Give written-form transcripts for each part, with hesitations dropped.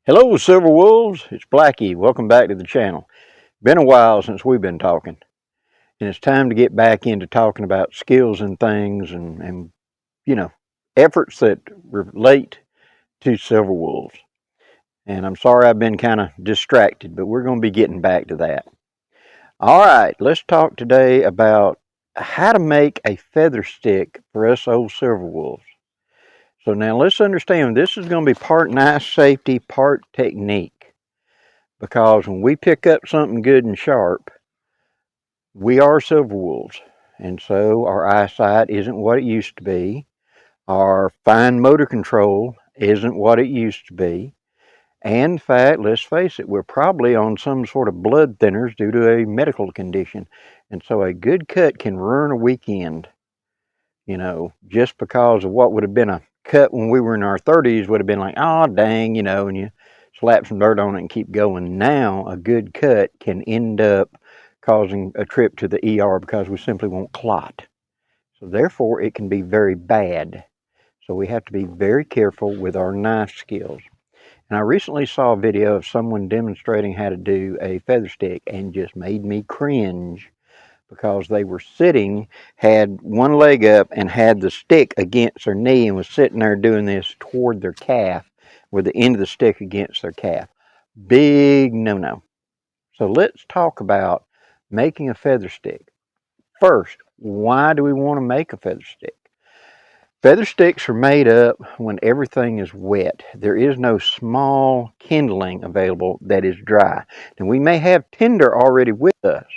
Hello, Silverwolves. It's Blackie. Welcome back to the channel. Been a while since we've been talking, and it's time to get back into talking about skills and things and efforts that relate to Silverwolves. And I'm sorry I've been kind of distracted, but we're going to be getting back to that. All right, let's talk today about how to make a feather stick for us old Silverwolves. So now let's understand this is going to be part knife safety, part technique. Because when we pick up something good and sharp, we are Silverwolves. And so our eyesight isn't what it used to be. Our fine motor control isn't what it used to be. And in fact, let's face it, we're probably on some sort of blood thinners due to a medical condition. And so a good cut can ruin a weekend. Just because of what would have been a cut when we were in our 30s would have been like, oh, dang, and you slap some dirt on it and keep going. Now, a good cut can end up causing a trip to the ER because we simply won't clot. So therefore, it can be very bad. So we have to be very careful with our knife skills. And I recently saw a video of someone demonstrating how to do a feather stick and just made me cringe. Because they were sitting, had one leg up and had the stick against their knee and was sitting there doing this toward their calf with the end of the stick against their calf. Big no-no. So let's talk about making a feather stick. First, why do we want to make a feather stick? Feather sticks are made up when everything is wet. There is no small kindling available that is dry. And we may have tinder already with us,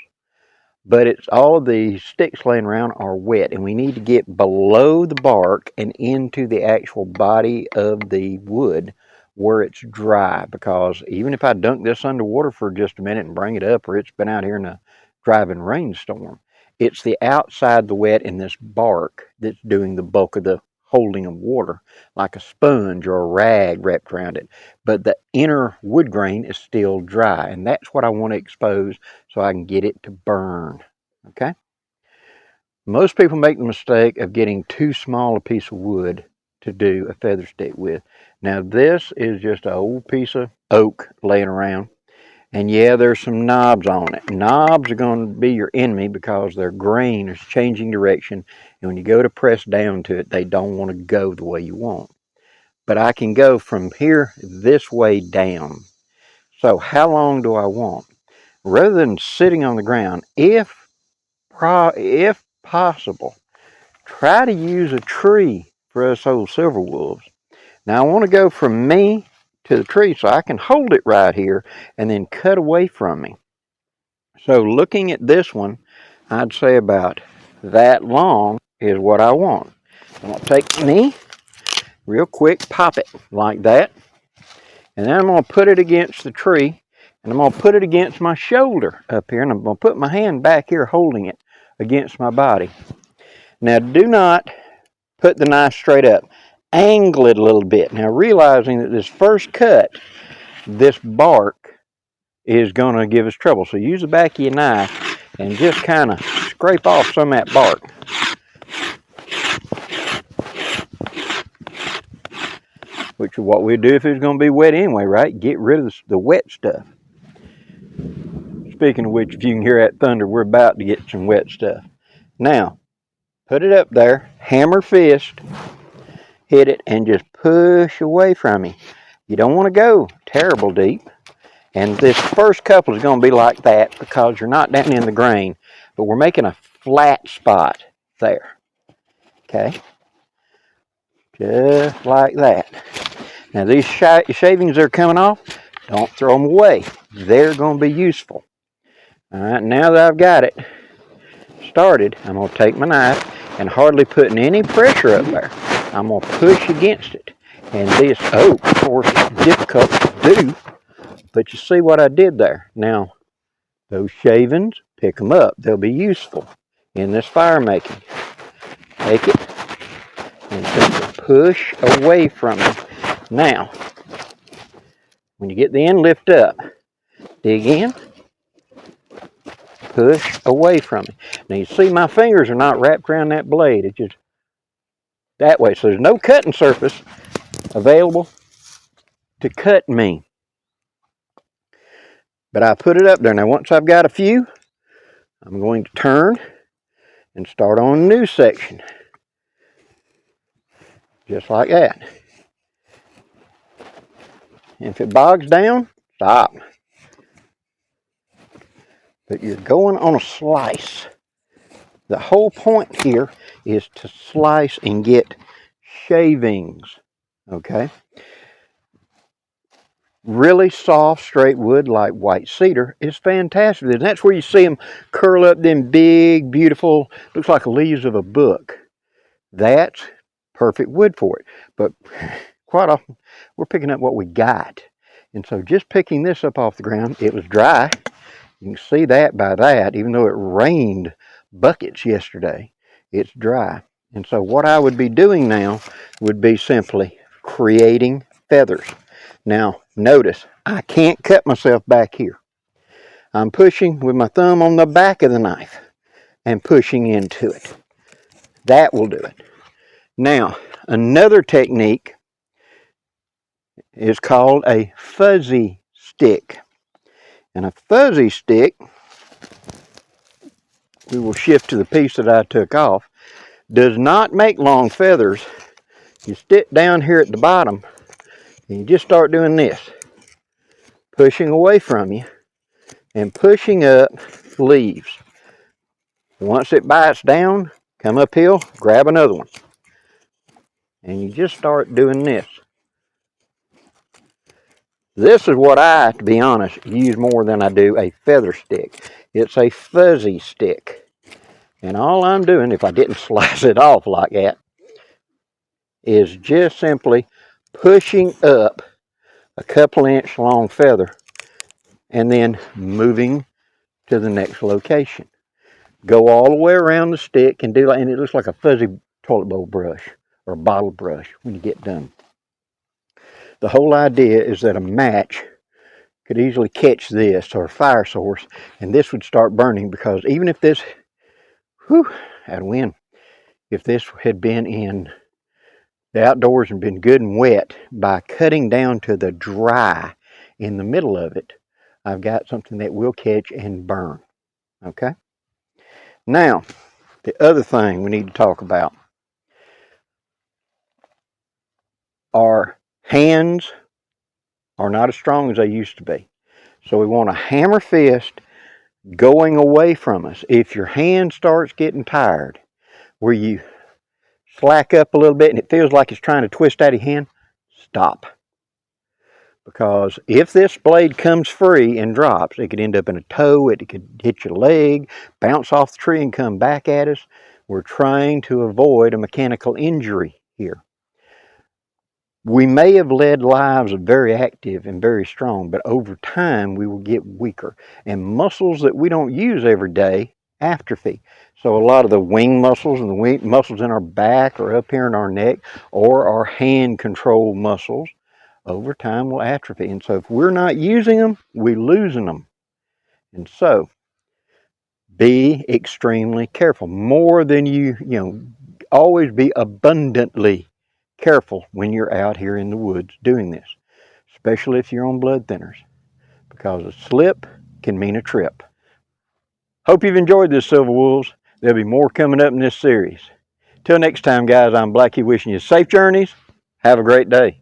but it's all the sticks laying around are wet, and we need to get below the bark and into the actual body of the wood where it's dry, because even if I dunk this underwater for just a minute and bring it up, or it's been out here in a driving rainstorm, it's the outside the wet in this bark that's doing the bulk of the holding of water, like a sponge or a rag wrapped around it. But the inner wood grain is still dry, and that's what I want to expose so I can get it to burn. Okay? Most people make the mistake of getting too small a piece of wood to do a feather stick with. Now this is just an old piece of oak laying around, and yeah, there's some knobs on it. Knobs are going to be your enemy because their grain is changing direction, and when you go to press down to it, they don't want to go the way you want. But I can go from here this way down. So how long do I want? Rather than sitting on the ground, if possible, try to use a tree for us old Silverwolves. Now I want to go from me to the tree so I can hold it right here and then cut away from me. So looking at this one, I'd say about that long is what I want. I'm going to take me, real quick, pop it like that, and then I'm going to put it against the tree, and I'm going to put it against my shoulder up here, and I'm going to put my hand back here holding it against my body. Now do not put the knife straight up. Angle it a little bit. Now realizing that this first cut, this bark is going to give us trouble. So use the back of your knife and just kind of scrape off some of that bark. Which is what we'd do if it's going to be wet anyway, right? Get rid of the wet stuff. Speaking of which, if you can hear that thunder, we're about to get some wet stuff. Now, put it up there, hammer fist, hit it, and just push away from me. You don't want to go terrible deep. And this first couple is going to be like that because you're not down in the grain, but we're making a flat spot there. Okay? Just like that. Now these shavings that are coming off, don't throw them away. They're going to be useful. All right, now that I've got it started, I'm going to take my knife and hardly putting any pressure up there. I'm going to push against it. And this oak, of course, is difficult to do, but you see what I did there. Now, those shavings, pick them up. They'll be useful in this fire making. Take it and simply push away from it. Now, when you get the end, lift up. Dig in. Push away from it. Now you see my fingers are not wrapped around that blade. It's just that way. So there's no cutting surface available to cut me. But I put it up there. Now once I've got a few, I'm going to turn and start on a new section. Just like that. And if it bogs down, stop. But you're going on a slice. The whole point here is to slice and get shavings, okay? Really soft, straight wood like white cedar is fantastic. And that's where you see them curl up, them big, beautiful, looks like the leaves of a book. That's perfect wood for it. But quite often, we're picking up what we got. And so just picking this up off the ground, it was dry. You can see that by that, even though it rained buckets yesterday, it's dry. And so what I would be doing now would be simply creating feathers. Now, notice, I can't cut myself back here. I'm pushing with my thumb on the back of the knife and pushing into it. That will do it. Now, another technique is called a fuzzy stick. And a fuzzy stick, we will shift to the piece that I took off, does not make long feathers. You stick down here at the bottom and you just start doing this, pushing away from you and pushing up leaves. Once it bites down, come uphill, grab another one. And you just start doing this. This is what I, to be honest, use more than I do a feather stick. It's a fuzzy stick. And all I'm doing, if I didn't slice it off like that, is just simply pushing up a couple inch long feather and then moving to the next location. Go all the way around the stick and do like, and it looks like a fuzzy toilet bowl brush or a bottle brush when you get done. The whole idea is that a match could easily catch this or a fire source, and this would start burning, because even if this, had a wind, if this had been in the outdoors and been good and wet, by cutting down to the dry in the middle of it, I've got something that will catch and burn. Okay? Now, the other thing we need to talk about, our hands are not as strong as they used to be. So we want a hammer fist going away from us. If your hand starts getting tired, where you slack up a little bit and it feels like it's trying to twist out of your hand, stop. Because if this blade comes free and drops, it could end up in a toe, it could hit your leg, bounce off the tree and come back at us. We're trying to avoid a mechanical injury here. We may have led lives of very active and very strong, but over time we will get weaker. And muscles that we don't use every day atrophy. So a lot of the wing muscles and the muscles in our back or up here in our neck, or our hand control muscles, over time will atrophy. And so if we're not using them, we're losing them. And so be extremely careful. More than you always be abundantly careful when you're out here in the woods doing this, especially if you're on blood thinners, because a slip can mean a trip. Hope you've enjoyed this, Silver Wolves. There'll be more coming up in this series. Till next time, guys, I'm Blackie wishing you safe journeys. Have a great day.